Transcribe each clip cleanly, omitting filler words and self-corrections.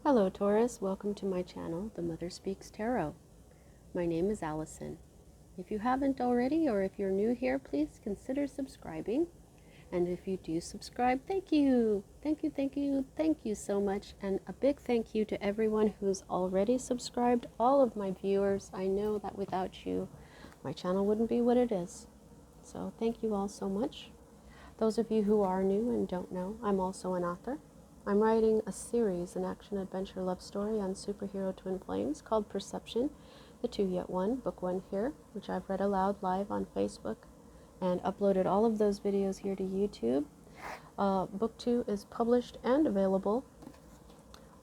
Hello Taurus, welcome to my channel, The Mother Speaks Tarot. My name is Allison. If you haven't already, or if you're new here, please consider subscribing. And if you do subscribe, thank you. Thank you, thank you, thank you so much. And a big thank you to everyone who's already subscribed, all of my viewers. I know that without you, my channel wouldn't be what it is. So thank you all so much. Those of you who are new and don't know, I'm also an author. I'm writing a series, an action-adventure love story on superhero twin flames called Perception, the Two Yet One, book one here, which I've read aloud live on Facebook and uploaded all of those videos here to YouTube. Book two is published and available.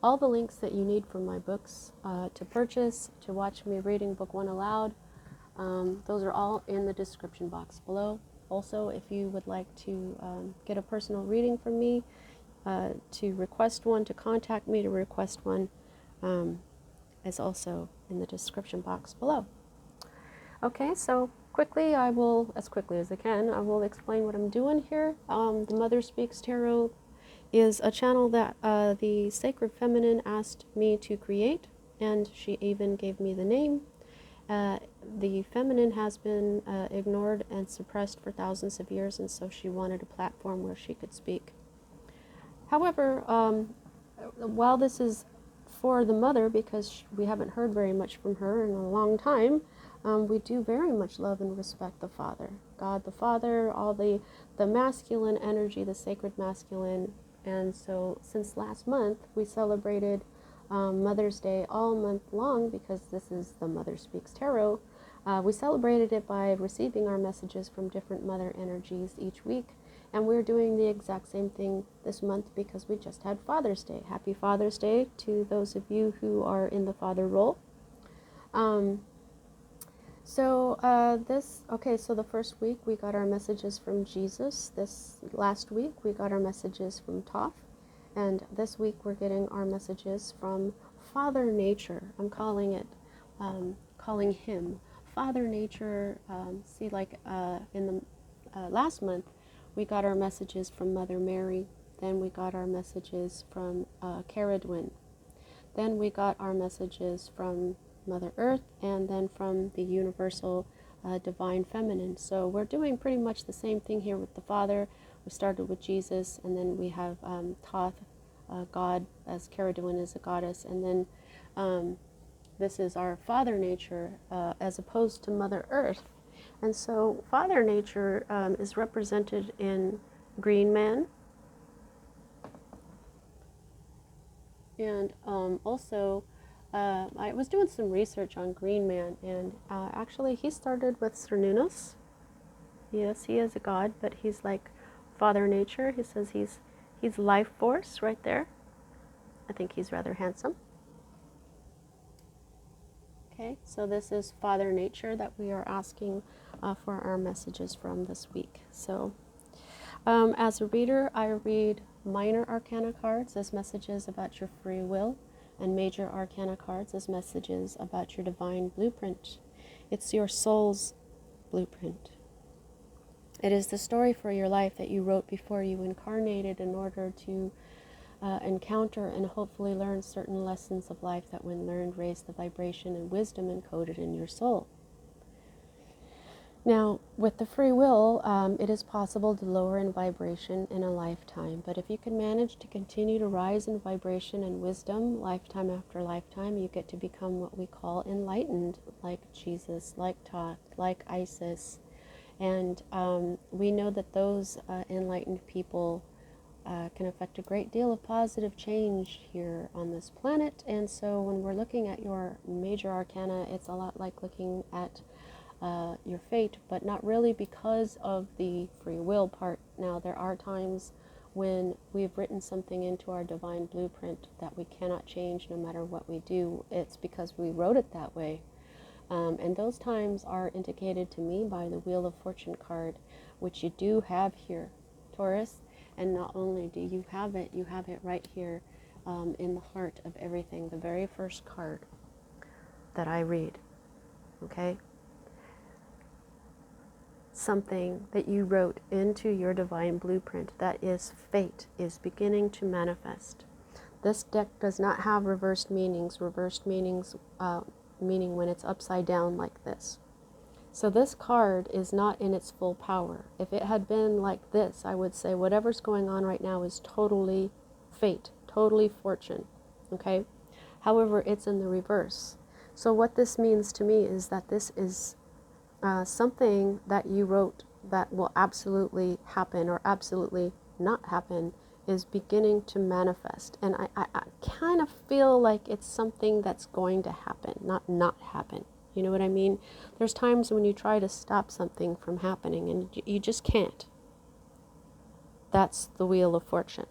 All the links that you need for my books to purchase, to watch me reading book one aloud, those are all in the description box below. Also, if you would like to get a personal reading from me, to request one, to contact me to request one, is also in the description box below. Okay, so quickly, as quickly as I can, I will explain what I'm doing here. The Mother Speaks Tarot is a channel that the Sacred Feminine asked me to create, and she even gave me the name. The feminine has been ignored and suppressed for thousands of years, and so she wanted a platform where she could speak. However, while this is for the mother, because we haven't heard very much from her in a long time, we do very much love and respect the Father. God the Father, all the masculine energy, the sacred masculine. And so since last month, we celebrated Mother's Day all month long, because this is the Mother Speaks Tarot. We celebrated it by receiving our messages from different mother energies each week. And we're doing the exact same thing this month because we just had Father's Day. Happy Father's Day to those of you who are in the father role. So the first week we got our messages from Jesus. This last week we got our messages from Toph. And this week we're getting our messages from Father Nature. I'm calling him Father Nature. In the last month, we got our messages from Mother Mary. Then we got our messages from Caradwin. Then we got our messages from Mother Earth, and then from the Universal Divine Feminine. So we're doing pretty much the same thing here with the Father. We started with Jesus, and then we have Thoth, God, as Caradwin is a goddess, and then this is our Father Nature as opposed to Mother Earth. And so Father Nature is represented in Green Man, and also I was doing some research on Green Man, and actually he started with Cernunnos. Yes, he is a god, but he's like Father Nature. He says he's life force right there. I think he's rather handsome. Okay, so this is Father Nature that we are asking for our messages from this week. So as a reader, I read minor arcana cards as messages about your free will, and major arcana cards as messages about your divine blueprint. It's your soul's blueprint. It is the story for your life that you wrote before you incarnated in order to encounter and hopefully learn certain lessons of life that, when learned, raise the vibration and wisdom encoded in your soul. Now, with the free will, it is possible to lower in vibration in a lifetime, but if you can manage to continue to rise in vibration and wisdom lifetime after lifetime, you get to become what we call enlightened, like Jesus, like Thoth, like Isis. And we know that those enlightened people can affect a great deal of positive change here on this planet. And so when we're looking at your major arcana, it's a lot like looking at your fate, but not really because of the free will part. Now, there are times when we've written something into our divine blueprint that we cannot change no matter what we do. It's because we wrote it that way. And those times are indicated to me by the Wheel of Fortune card, which you do have here, Taurus. And not only do you have it right here in the heart of everything, the very first card that I read, okay? Something that you wrote into your divine blueprint, that is fate, is beginning to manifest. This deck does not have reversed meanings. Reversed meanings meaning when it's upside down like this. So this card is not in its full power. If it had been like this, I would say whatever's going on right now is totally fate, totally fortune, okay? However, it's in the reverse. So what this means to me is that this is something that you wrote that will absolutely happen or absolutely not happen is beginning to manifest. And I kind of feel like it's something that's going to happen, not happen. You know what I mean? There's times when you try to stop something from happening and you just can't. That's the wheel of fortune.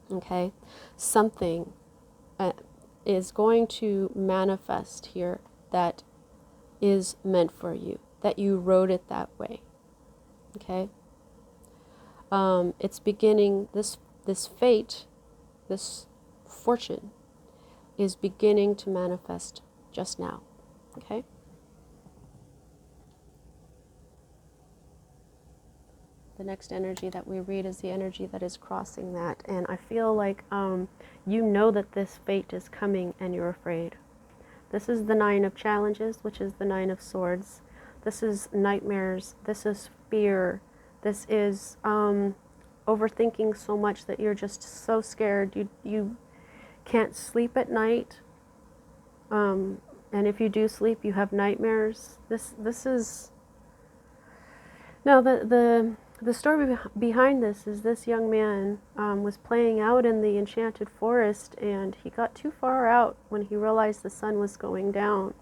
Okay? Something is going to manifest here that is meant for you, that you wrote it that way. Okay? It's beginning, this fate, this fortune is beginning to manifest just now. Okay? The next energy that we read is the energy that is crossing that. And I feel like you know that this fate is coming and you're afraid. This is the 9 of challenges, which is the 9 of swords. This is nightmares. This is fear. This is overthinking so much that you're just so scared. You can't sleep at night. And if you do sleep, you have nightmares. This is... No, the story behind this is this young man was playing out in the enchanted forest, and he got too far out when he realized the sun was going down.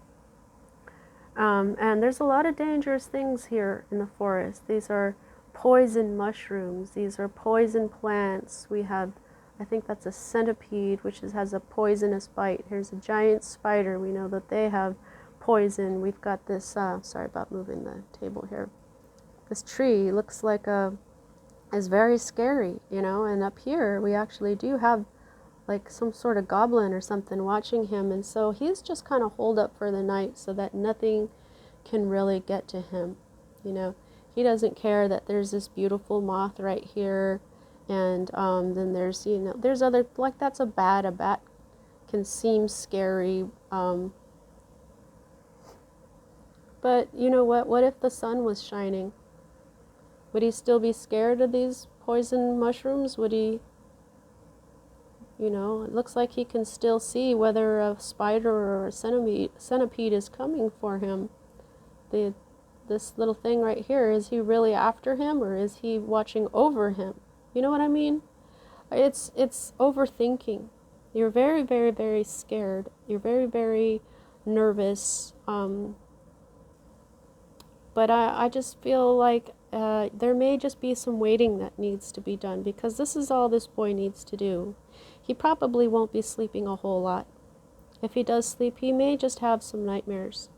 And there's a lot of dangerous things here in the forest. These are poison mushrooms. These are poison plants. We have, I think that's a centipede, which has a poisonous bite. Here's a giant spider. We know that they have poison. We've got this, sorry about moving the table here. This tree looks like is very scary, you know, and up here we actually do have like some sort of goblin or something watching him, and so he's just kind of holed up for the night so that nothing can really get to him, you know. He doesn't care that there's this beautiful moth right here, and then there's, you know, there's other, like that's a bat can seem scary, but you know what if the sun was shining? Would he still be scared of these poison mushrooms? Would he, you know, it looks like he can still see whether a spider or a centipede is coming for him. This little thing right here, is he really after him or is he watching over him? You know what I mean? It's overthinking. You're very, very, very scared. You're very, very nervous. But I just feel like there may just be some waiting that needs to be done, because this is all this boy needs to do. He probably won't be sleeping a whole lot. If he does sleep, he may just have some nightmares.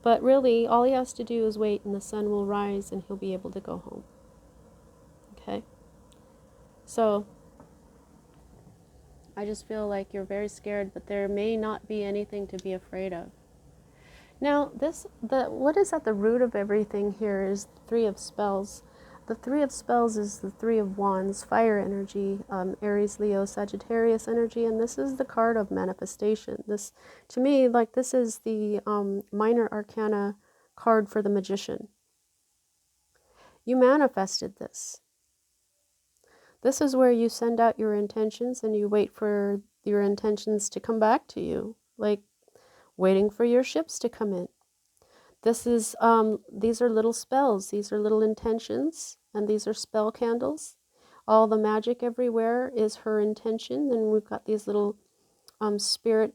But really, all he has to do is wait, and the sun will rise and he'll be able to go home. Okay? So, I just feel like you're very scared, but there may not be anything to be afraid of. Now, what is at the root of everything here is the 3 of spells. The 3 of spells is the 3 of wands, fire energy, Aries, Leo, Sagittarius energy, and this is the card of manifestation. This, to me, like this is the minor arcana card for the magician. You manifested this. This is where you send out your intentions and you wait for your intentions to come back to you, like waiting for your ships to come in. This is, these are little spells, these are little intentions, and these are spell candles. All the magic everywhere is her intention, and we've got these little spirit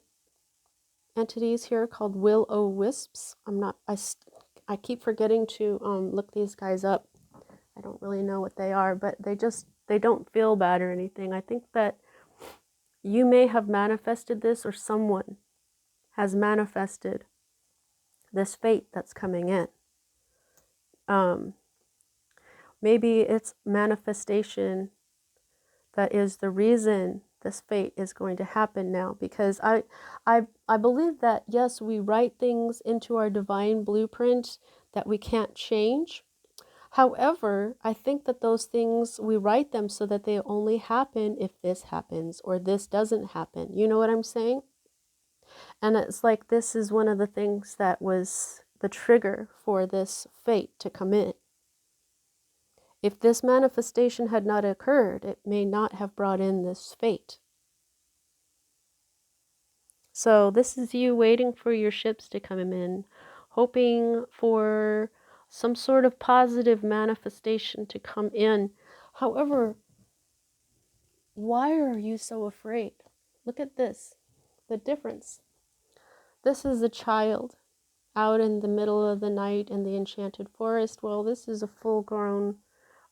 entities here called will-o-wisps. I keep forgetting to look these guys up. I don't really know what they are, but they don't feel bad or anything. I think that you may have manifested this, or someone has manifested this fate that's coming in. Maybe it's manifestation that is the reason this fate is going to happen now, because I believe that, yes, we write things into our divine blueprint that we can't change. However, I think that those things, we write them so that they only happen if this happens or this doesn't happen. You know what I'm saying? And it's like this is one of the things that was the trigger for this fate to come in. If this manifestation had not occurred, it may not have brought in this fate. So this is you waiting for your ships to come in, hoping for some sort of positive manifestation to come in. However, why are you so afraid? Look at this, the difference. This is a child out in the middle of the night in the enchanted forest. Well, this is a full-grown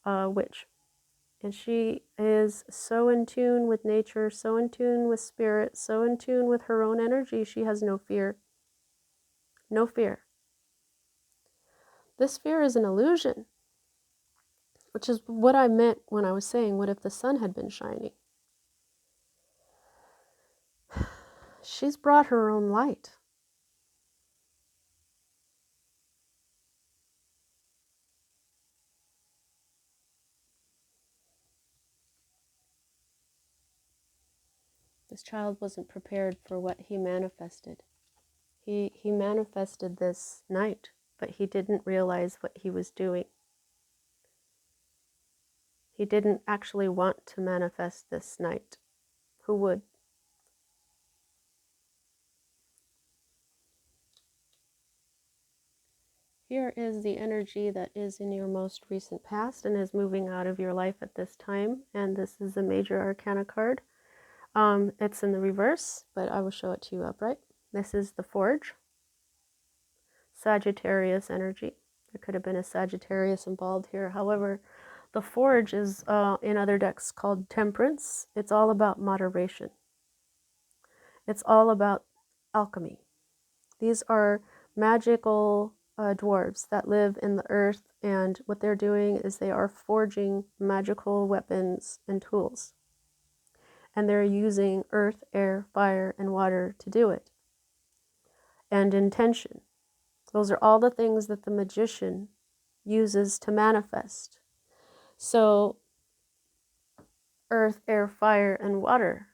witch. And she is so in tune with nature, so in tune with spirit, so in tune with her own energy. She has no fear. No fear. This fear is an illusion, which is what I meant when I was saying, what if the sun had been shining? She's brought her own light. This child wasn't prepared for what he manifested. He manifested this night, but he didn't realize what he was doing. He didn't actually want to manifest this night. Who would? Here is the energy that is in your most recent past and is moving out of your life at this time. And this is a major arcana card. It's in the reverse, but I will show it to you upright. This is the Forge. Sagittarius energy. There could have been a Sagittarius involved here. However, the Forge is in other decks called Temperance. It's all about moderation. It's all about alchemy. These are magical dwarves that live in the earth, and what they're doing is they are forging magical weapons and tools. And they're using earth, air, fire, and water to do it. And intention. Those are all the things that the magician uses to manifest. So, earth, air, fire, and water.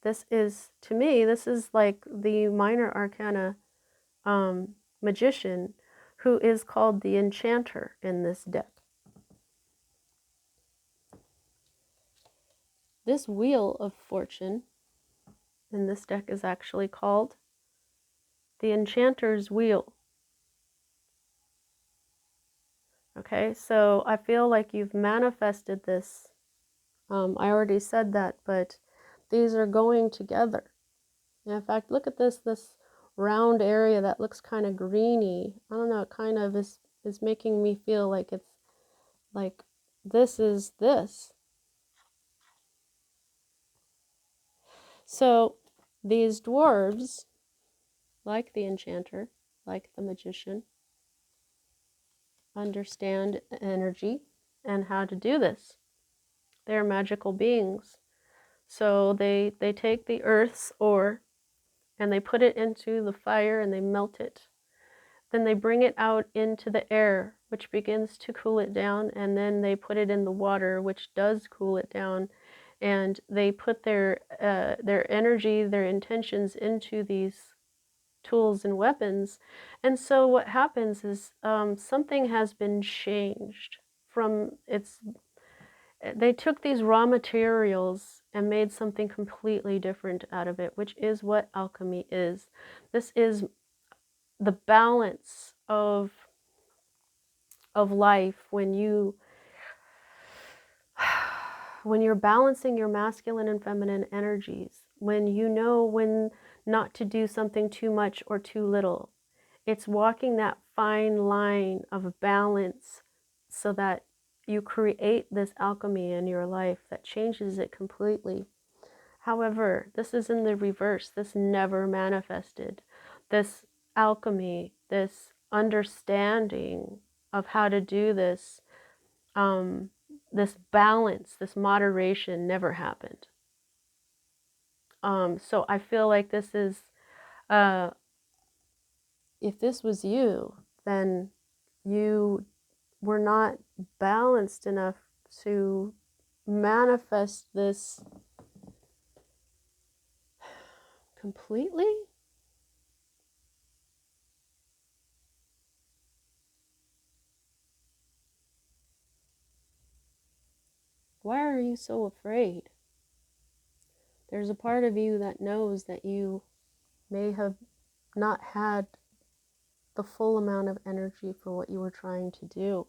This is, to me, this is like the minor arcana magician who is called the enchanter in this deck. This Wheel of Fortune in this deck is actually called the Enchanter's Wheel. Okay, so I feel like you've manifested this. I already said that, but these are going together. And in fact, look at this round area that looks kind of greeny. I don't know, it kind of is making me feel like it's like this is this. So these dwarves, like the enchanter, like the magician, understand energy and how to do this. They're magical beings. So they take the earth's ore and they put it into the fire and they melt it. Then they bring it out into the air, which begins to cool it down, and then they put it in the water, which does cool it down. And they put their energy, their intentions into these tools and weapons. And so what happens is something has been changed from its. They took these raw materials and made something completely different out of it, which is what alchemy is. This is the balance of life when you're balancing your masculine and feminine energies, when you know when not to do something too much or too little. It's walking that fine line of balance so that you create this alchemy in your life that changes it completely. However, this is in the reverse. This never manifested. This alchemy, this understanding of how to do this, this balance, this moderation never happened. So I feel like this is, if this was you, then you we're not balanced enough to manifest this completely. Why are you so afraid? There's a part of you that knows that you may have not had the full amount of energy for what you were trying to do.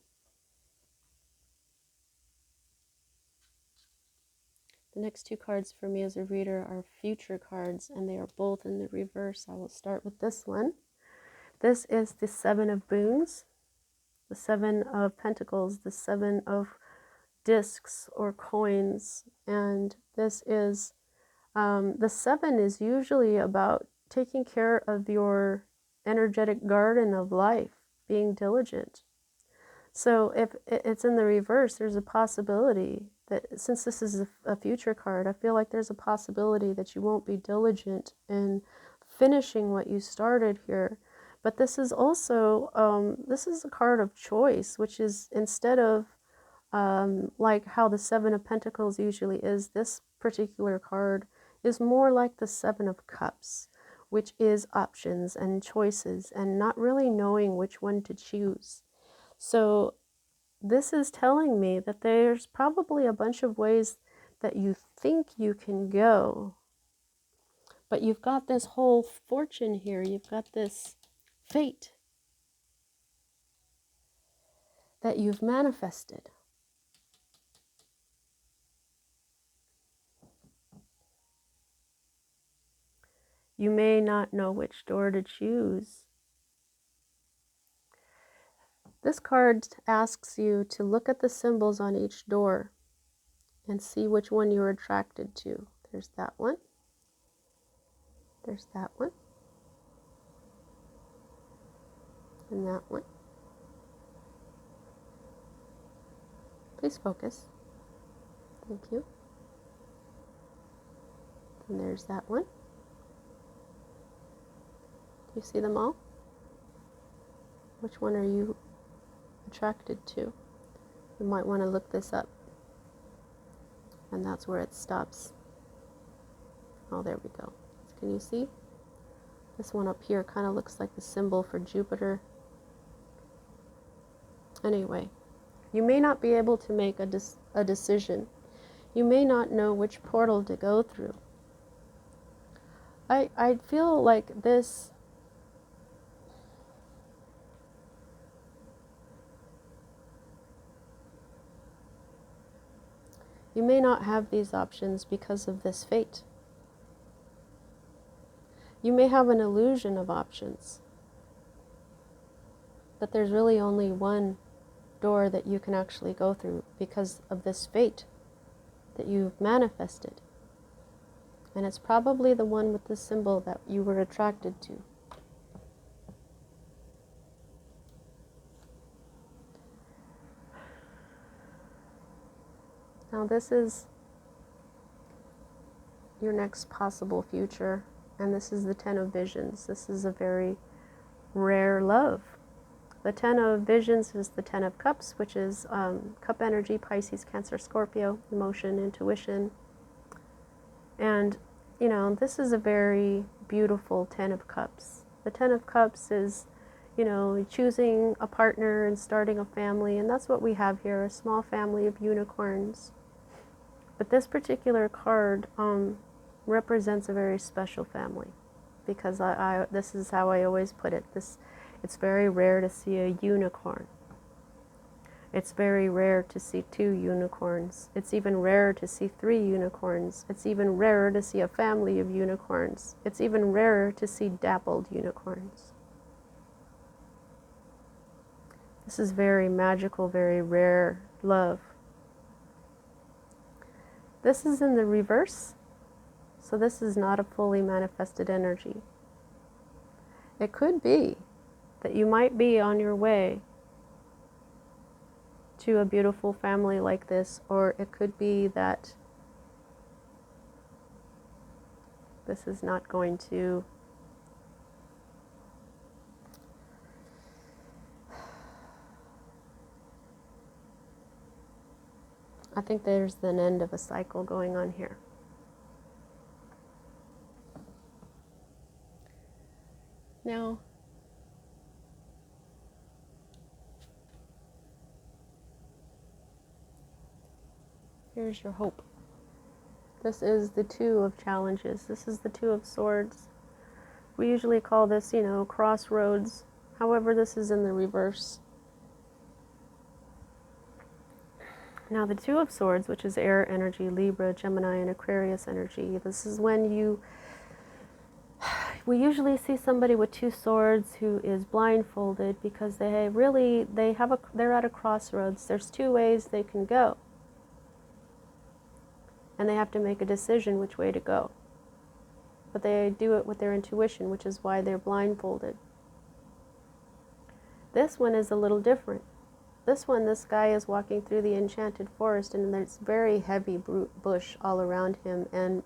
The next two cards for me as a reader are future cards, and they are both in the reverse. I will start with this one. This is the Seven of Boons, the Seven of Pentacles, the Seven of Discs or coins, and this is the seven is usually about taking care of your energetic garden of life, being diligent. So if it's in the reverse, there's a possibility that since this is a future card, I feel like there's a possibility that you won't be diligent in finishing what you started here. But this is also, this is a card of choice, which is instead of like how the Seven of Pentacles usually is, this particular card is more like the Seven of Cups, which is options and choices and not really knowing which one to choose. So this is telling me that there's probably a bunch of ways that you think you can go, but you've got this whole fortune here, you've got this fate that you've manifested. You may not know which door to choose. This card asks you to look at the symbols on each door and see which one you're attracted to. There's that one. There's that one. And that one. Please focus. Thank you. And there's that one. Do you see them all? Which one are you attracted to? You might want to look this up. And that's where it stops. Oh, there we go. Can you see? This one up here kind of looks like the symbol for Jupiter. Anyway, you may not be able to make a decision. You may not know which portal to go through. I feel like this you may not have these options because of this fate. You may have an illusion of options, but there's really only one door that you can actually go through because of this fate that you've manifested. And it's probably the one with the symbol that you were attracted to. Now this is your next possible future, and this is the Ten of Visions. This is a very rare love. The Ten of Visions is the Ten of Cups, which is cup energy, Pisces, Cancer, Scorpio, emotion, intuition. And, you know, this is a very beautiful Ten of Cups. The Ten of Cups is, you know, choosing a partner and starting a family, and that's what we have here, a small family of unicorns. But this particular card represents a very special family, because this is how I always put it. It's very rare to see a unicorn. It's very rare to see 2 unicorns. It's even rarer to see 3 unicorns. It's even rarer to see a family of unicorns. It's even rarer to see dappled unicorns. This is very magical, very rare love. This is in the reverse, so this is not a fully manifested energy. It could be that you might be on your way to a beautiful family like this, or it could be that this is not going to think there's an end of a cycle going on here. Now, here's your hope. This is the Two of Challenges. This is the Two of Swords. We usually call this, crossroads. However, this is in the reverse. Now, the Two of Swords, which is air energy, Libra, Gemini, and Aquarius energy, this is when we usually see somebody with two swords who is blindfolded because they're at a crossroads. There's two ways they can go. And they have to make a decision which way to go. But they do it with their intuition, which is why they're blindfolded. This one is a little different. This guy is walking through the enchanted forest, and there's very heavy bush all around him, and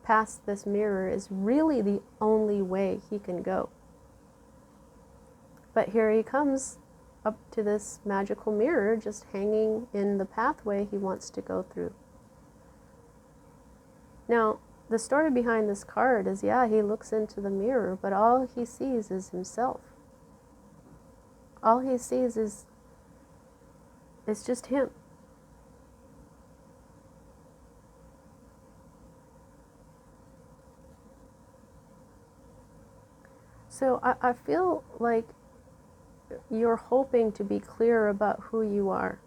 past this mirror is really the only way he can go. But here he comes up to this magical mirror just hanging in the pathway he wants to go through. Now, the story behind this card is, he looks into the mirror, but all he sees is himself. All he sees is just him. So I feel like you're hoping to be clear about who you are.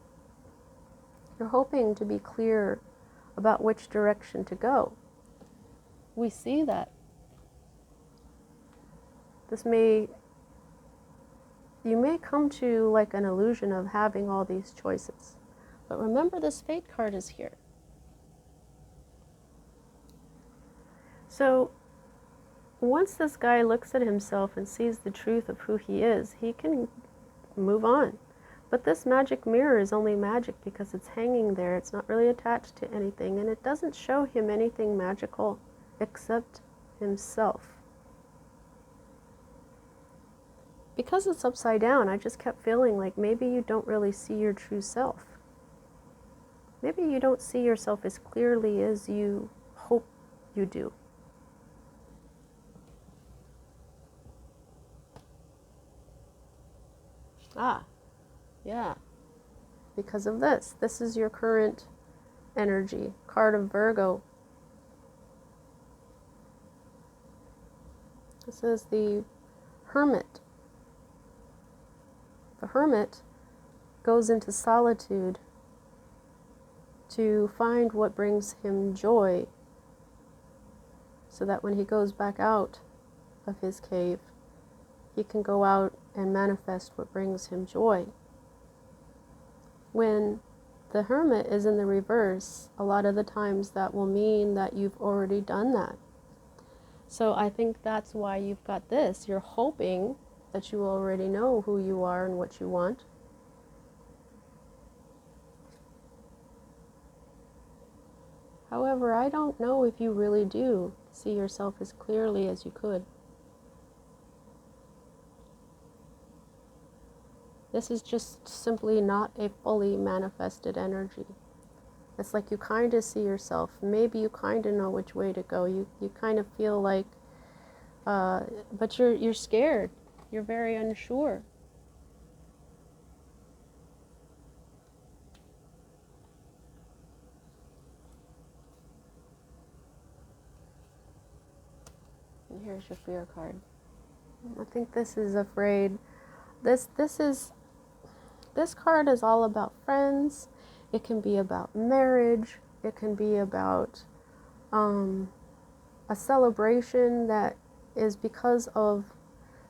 You're hoping to be clear about which direction to go. We see that. You may come to like an illusion of having all these choices. But remember, this Fate card is here. So once this guy looks at himself and sees the truth of who he is, he can move on. But this magic mirror is only magic because it's hanging there. It's not really attached to anything, and it doesn't show him anything magical except himself. Because it's upside down, I just kept feeling like maybe you don't really see your true self. Maybe you don't see yourself as clearly as you hope you do. Yeah, because of this. This is your current energy, card of Virgo. This is the Hermit. The Hermit goes into solitude to find what brings him joy, so that when he goes back out of his cave, he can go out and manifest what brings him joy. When the Hermit is in the reverse, a lot of the times that will mean that you've already done that. So I think that's why you've got this. You're hoping that you already know who you are and what you want. However, I don't know if you really do see yourself as clearly as you could. This is just simply not a fully manifested energy. It's like you kind of see yourself. Maybe you kind of know which way to go. You kind of feel like, but you're scared. You're very unsure. And here's your fear card. I think this is afraid. This card is all about friends. It can be about marriage. It can be about a celebration that is because of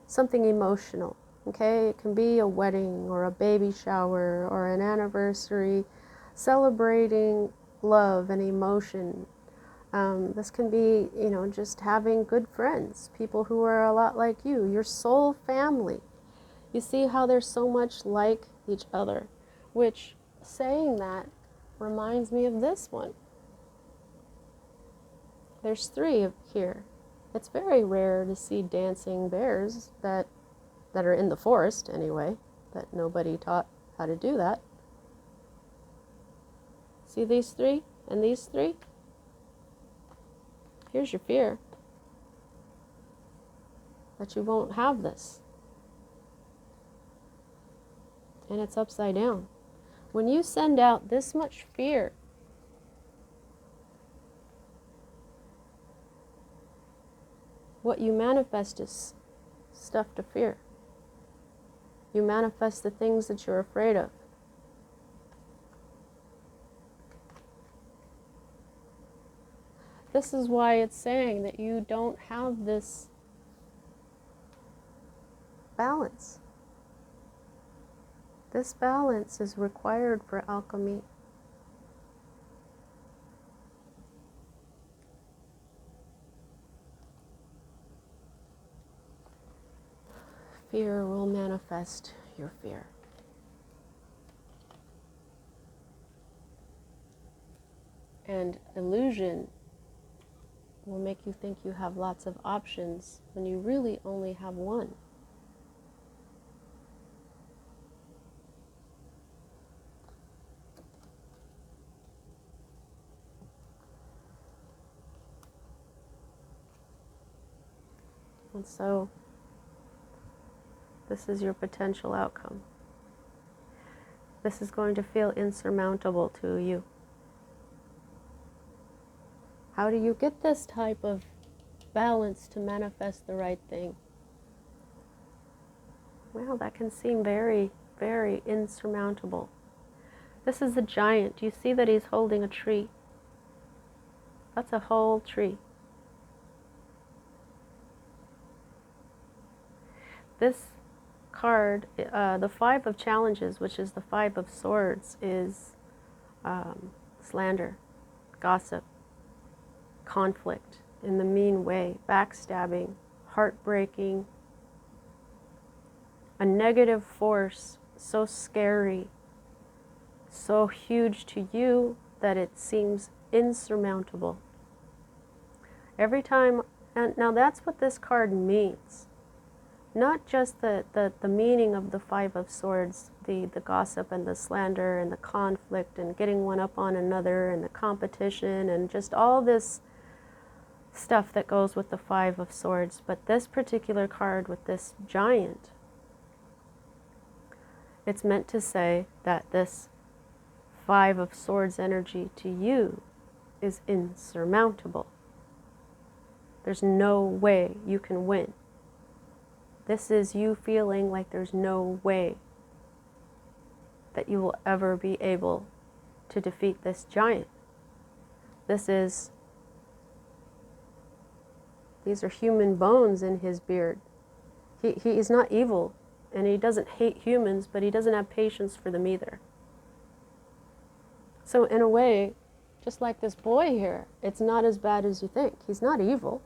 something emotional. Okay, it can be a wedding or a baby shower or an anniversary, celebrating love and emotion. This can be, just having good friends, people who are a lot like you, your soul family. You see how they're so much like each other, which, saying that, reminds me of this one. There's 3 here. It's very rare to see dancing bears that are in the forest anyway, that nobody taught how to do that. See these three and these three? Here's your fear. That you won't have this. And it's upside down. When you send out this much fear, what you manifest is stuff to fear. You manifest the things that you're afraid of. This is why it's saying that you don't have this balance. This balance is required for alchemy. Fear will manifest your fear. And illusion will make you think you have lots of options when you really only have one. And so, this is your potential outcome. This is going to feel insurmountable to you. How do you get this type of balance to manifest the right thing? Well, that can seem very, very insurmountable. This is a giant. Do you see that he's holding a tree? That's a whole tree. This card, the Five of Challenges, which is the Five of Swords, is slander, gossip, conflict in the mean way, backstabbing, heartbreaking, a negative force so scary, so huge to you that it seems insurmountable. Every time, and now that's what this card means. Not just the meaning of the Five of Swords, the gossip and the slander and the conflict and getting one up on another and the competition and just all this stuff that goes with the Five of Swords, but this particular card with this giant, it's meant to say that this Five of Swords energy to you is insurmountable. There's no way you can win. This is you feeling like there's no way that you will ever be able to defeat this giant. These are human bones in his beard. He is not evil, and he doesn't hate humans, but he doesn't have patience for them either. So in a way, just like this boy here, it's not as bad as you think. He's not evil.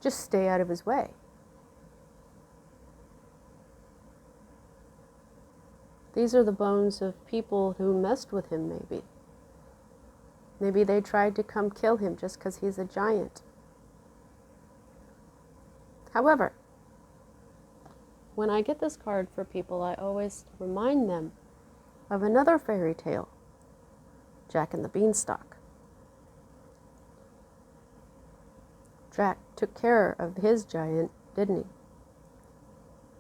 Just stay out of his way. These are the bones of people who messed with him, maybe. Maybe they tried to come kill him just because he's a giant. However, when I get this card for people, I always remind them of another fairy tale, Jack and the Beanstalk. Jack took care of his giant, didn't he?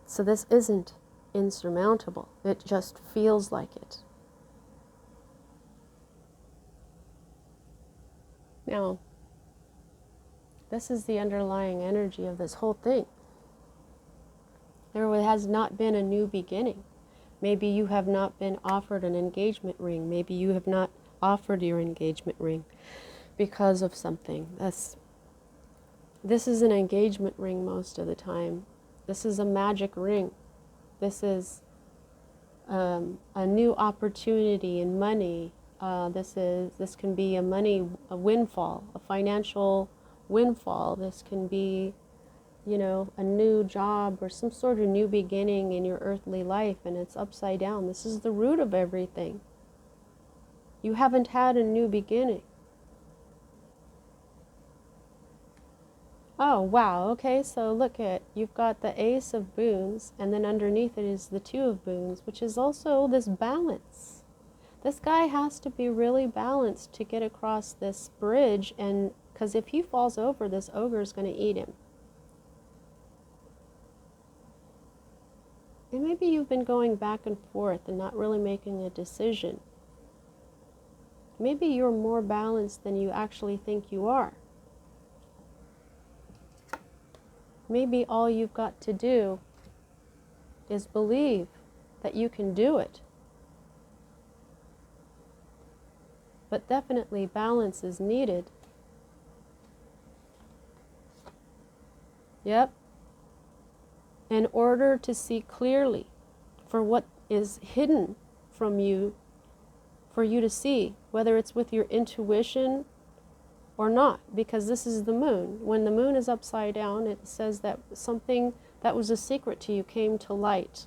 So this isn't insurmountable. It just feels like it. Now, this is the underlying energy of this whole thing. There has not been a new beginning. Maybe you have not been offered an engagement ring. Maybe you have not offered your engagement ring because of something. This is an engagement ring most of the time. This is a magic ring. This is a new opportunity in money. This can be a windfall, a financial windfall. This can be, a new job or some sort of new beginning in your earthly life, and it's upside down. This is the root of everything. You haven't had a new beginning. Oh, wow. Okay, so look you've got the Ace of Boons, and then underneath it is the Two of Boons, which is also this balance This guy has to be really balanced to get across this bridge, and because if he falls over, this ogre is going to eat him. And maybe you've been going back and forth and not really making a decision. Maybe you're more balanced than you actually think you are. Maybe all you've got to do is believe that you can do it. But definitely balance is needed. Yep. In order to see clearly for what is hidden from you, for you to see, whether it's with your intuition or not, because this is the moon. When the moon is upside down, it says that something that was a secret to you came to light.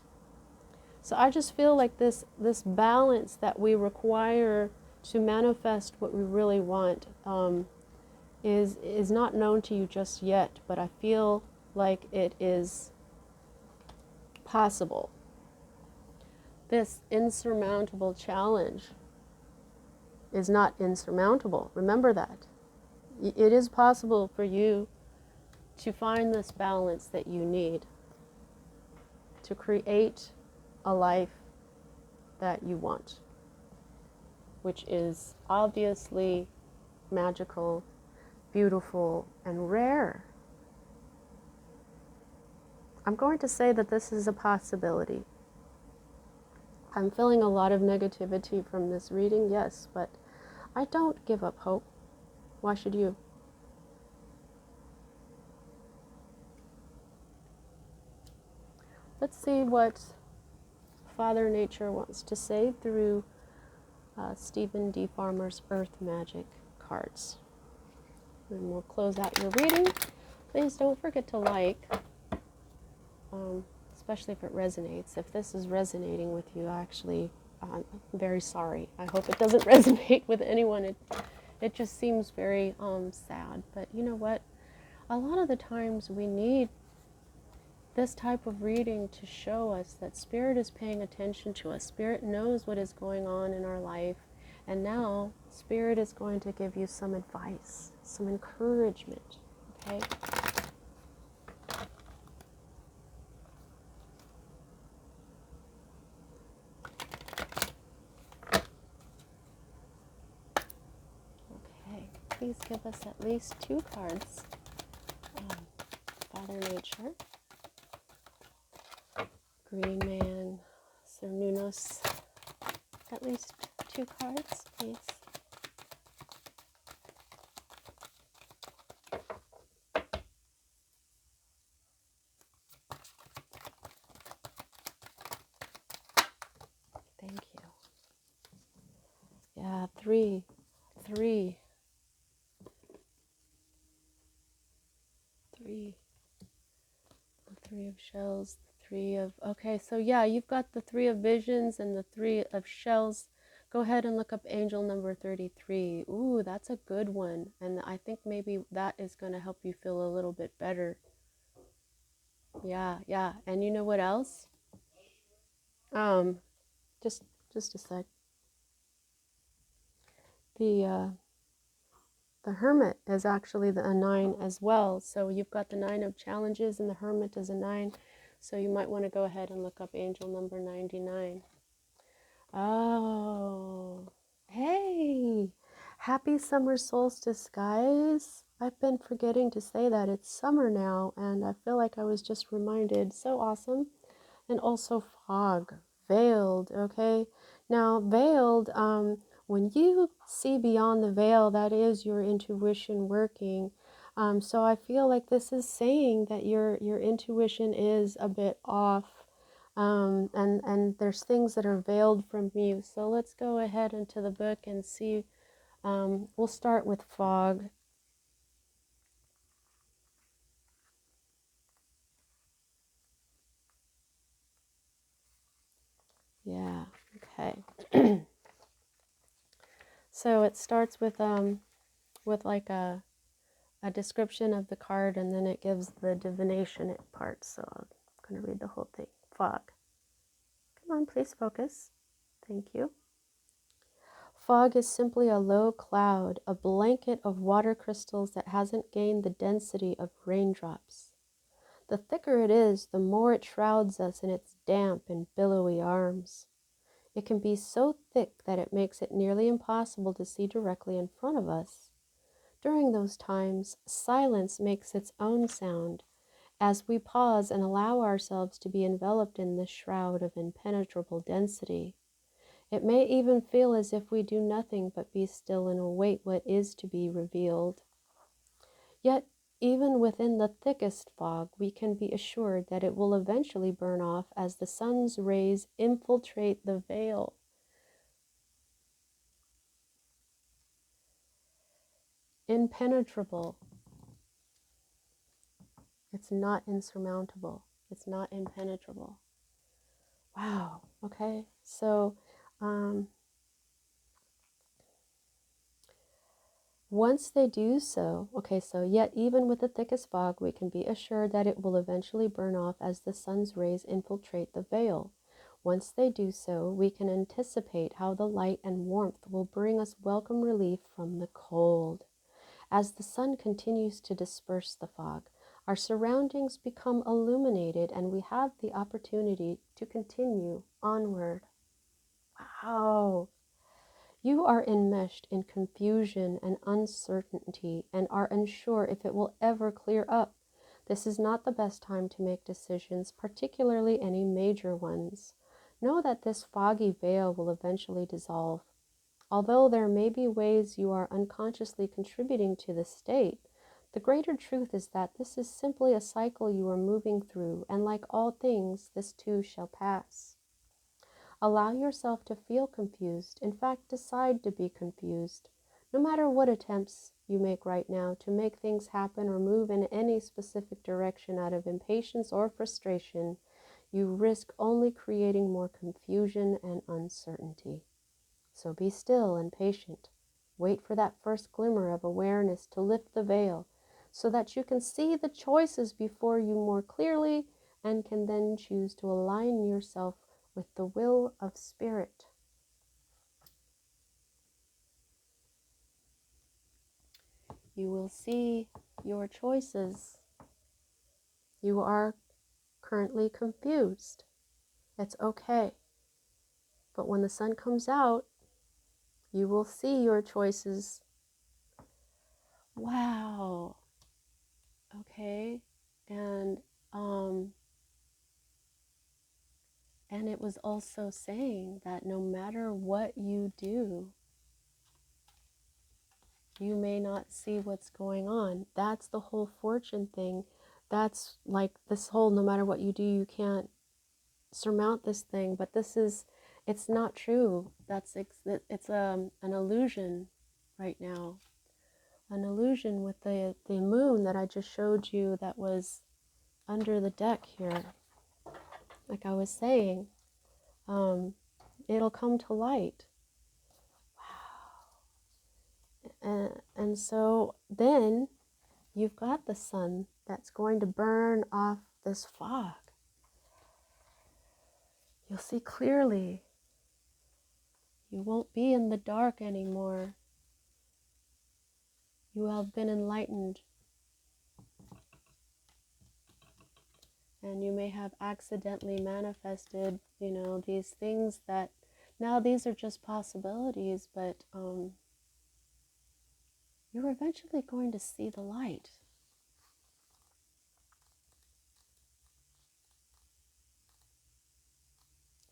So I just feel like this balance that we require to manifest what we really want is not known to you just yet, but I feel like it is possible. This insurmountable challenge is not insurmountable. Remember that. It is possible for you to find this balance that you need to create a life that you want, which is obviously magical, beautiful, and rare. I'm going to say that this is a possibility. I'm feeling a lot of negativity from this reading, yes, but I don't give up hope. Why should you? Let's see what Father Nature wants to say through Stephen D. Farmer's Earth Magic cards. And we'll close out your reading. Please don't forget to like, especially if it resonates. If this is resonating with you, actually, I'm very sorry. I hope it doesn't resonate with anyone. It just seems very sad. But you know what? A lot of the times we need this type of reading to show us that Spirit is paying attention to us. Spirit knows what is going on in our life. And now Spirit is going to give you some advice, some encouragement. Okay? Okay. Please give us at least 2 cards. Father Nature. Green Man, Sir Nunos. At least 2 cards, please. Thank you. Yeah, 3. The 3 of shells, the 3 of, okay, so yeah, you've got the 3 of visions and the 3 of shells. Go ahead and look up angel number 33. Ooh, that's a good one. And I think maybe that is going to help you feel a little bit better. Yeah. And you know what else? Just a sec. The Hermit is actually a 9 as well. So you've got the 9 of challenges and the Hermit is a 9. So you might want to go ahead and look up angel number 99. Oh, hey, happy summer solstice, guys. I've been forgetting to say that it's summer now, and I feel like I was just reminded. So awesome. And also fog, veiled, okay? Now, veiled, when you see beyond the veil, that is your intuition working. So I feel like this is saying that your intuition is a bit off. And there's things that are veiled from you. So let's go ahead into the book and see. We'll start with fog. Yeah, okay. So it starts with like a description of the card, and then it gives the divination part. So I'm going to read the whole thing. Fog. Come on, please focus. Thank you. Fog is simply a low cloud, a blanket of water crystals that hasn't gained the density of raindrops. The thicker it is, the more it shrouds us in its damp and billowy arms. It can be so thick that it makes it nearly impossible to see directly in front of us. During those times, silence makes its own sound as we pause and allow ourselves to be enveloped in this shroud of impenetrable density. It may even feel as if we do nothing but be still and await what is to be revealed. Yet, even within the thickest fog, we can be assured that it will eventually burn off as the sun's rays infiltrate the veil. Impenetrable. It's not insurmountable. It's not impenetrable. Wow. Okay. So, once they do so, yet even with the thickest fog, we can be assured that it will eventually burn off as the sun's rays infiltrate the veil. Once they do so, we can anticipate how the light and warmth will bring us welcome relief from the cold. As the sun continues to disperse the fog, our surroundings become illuminated and we have the opportunity to continue onward. Wow! You are enmeshed in confusion and uncertainty and are unsure if it will ever clear up. This is not the best time to make decisions, particularly any major ones. Know that this foggy veil will eventually dissolve. Although there may be ways you are unconsciously contributing to this state, the greater truth is that this is simply a cycle you are moving through, and like all things, this too shall pass. Allow yourself to feel confused. In fact, decide to be confused. No matter what attempts you make right now to make things happen or move in any specific direction out of impatience or frustration, you risk only creating more confusion and uncertainty. So be still and patient. Wait for that first glimmer of awareness to lift the veil so that you can see the choices before you more clearly and can then choose to align yourself with the will of Spirit. You will see your choices. You are currently confused. It's okay. But when the sun comes out, you will see your choices. Wow. Okay. And it was also saying that no matter what you do, you may not see what's going on. That's the whole fortune thing. That's like this whole no matter what you do, you can't surmount this thing. But it's not true. It's an illusion right now. An illusion with the moon that I just showed you that was under the deck here. Like I was saying, it'll come to light. And so then you've got the sun that's going to burn off this fog. You'll see clearly. You won't be in the dark anymore. You have been enlightened. And you may have accidentally manifested, these things that, now these are just possibilities, but you're eventually going to see the light.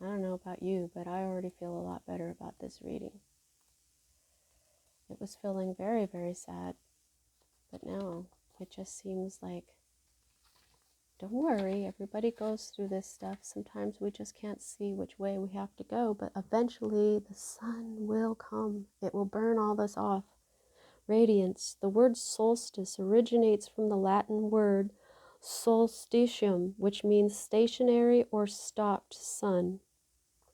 I don't know about you, but I already feel a lot better about this reading. It was feeling very, very sad, but now it just seems like, don't worry, everybody goes through this stuff. Sometimes we just can't see which way we have to go, but eventually the sun will come. It will burn all this off. Radiance. The word solstice originates from the Latin word solstitium, which means stationary or stopped sun.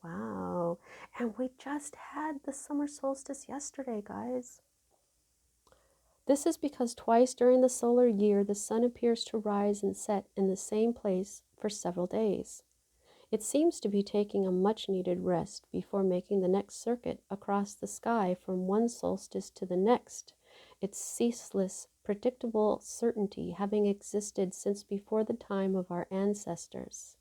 Wow. And we just had the summer solstice yesterday, guys. This is because twice during the solar year, the sun appears to rise and set in the same place for several days. It seems to be taking a much-needed rest before making the next circuit across the sky from one solstice to the next, its ceaseless, predictable certainty having existed since before the time of our ancestors.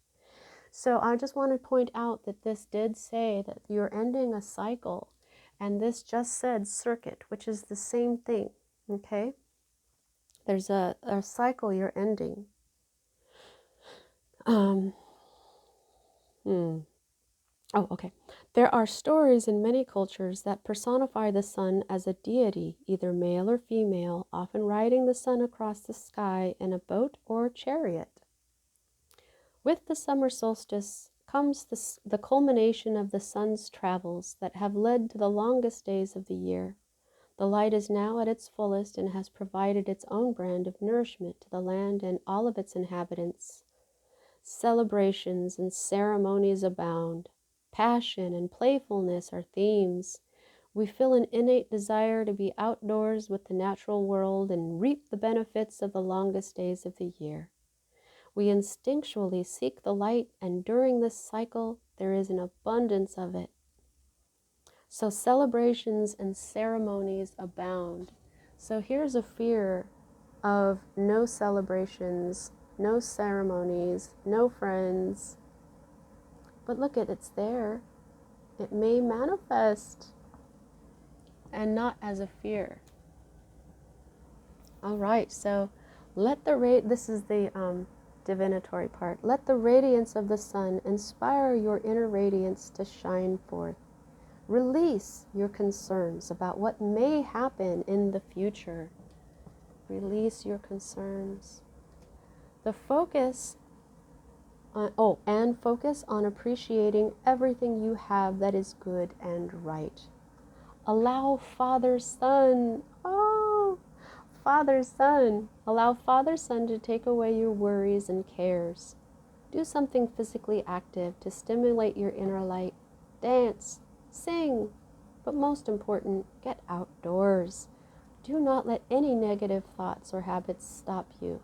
So I just want to point out that this did say that you're ending a cycle, and this just said circuit, which is the same thing, okay? There's a cycle you're ending. Oh, okay. There are stories in many cultures that personify the sun as a deity, either male or female, often riding the sun across the sky in a boat or chariot. With the summer solstice comes the culmination of the sun's travels that have led to the longest days of the year. The light is now at its fullest and has provided its own brand of nourishment to the land and all of its inhabitants. Celebrations and ceremonies abound. Passion and playfulness are themes. We feel an innate desire to be outdoors with the natural world and reap the benefits of the longest days of the year. We instinctually seek the light, and during this cycle, there is an abundance of it. So celebrations and ceremonies abound. So here's a fear of no celebrations, no ceremonies, no friends. But look at it's there. It may manifest, and not as a fear. All right, so this is the divinatory part. Let the radiance of the sun inspire your inner radiance to shine forth. Release your concerns about what may happen in the future. Release your concerns. The focus focus on appreciating everything you have that is good and right. Allow Father Sun. Father Sun. Allow Father Sun to take away your worries and cares. Do something physically active to stimulate your inner light. Dance, sing, but most important, get outdoors. Do not let any negative thoughts or habits stop you.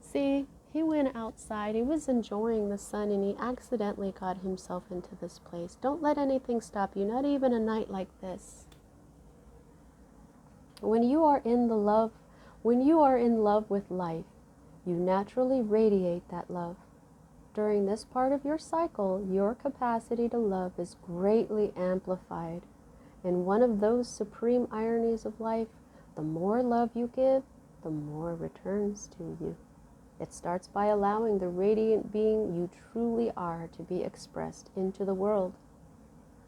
See, he went outside, he was enjoying the sun, and he accidentally got himself into this place. Don't let anything stop you, not even a night like this. When you are in love with life, you naturally radiate that love. During this part of your cycle, your capacity to love is greatly amplified. And one of those supreme ironies of life, the more love you give, the more returns to you. It starts by allowing the radiant being you truly are to be expressed into the world.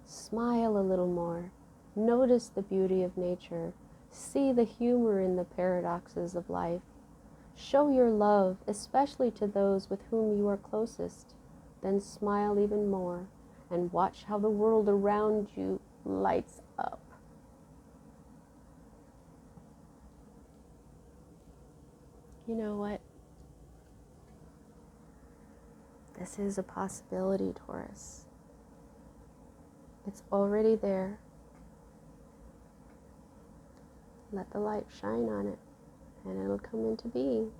Smile a little more. Notice the beauty of nature. See the humor in the paradoxes of life. Show your love, especially to those with whom you are closest. Then smile even more and watch how the world around you lights up. You know what? This is a possibility, Taurus. It's already there. Let the light shine on it, and it'll come into being.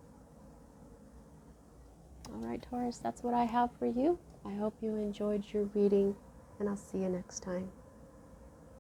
All right, Taurus, that's what I have for you. I hope you enjoyed your reading, and I'll see you next time.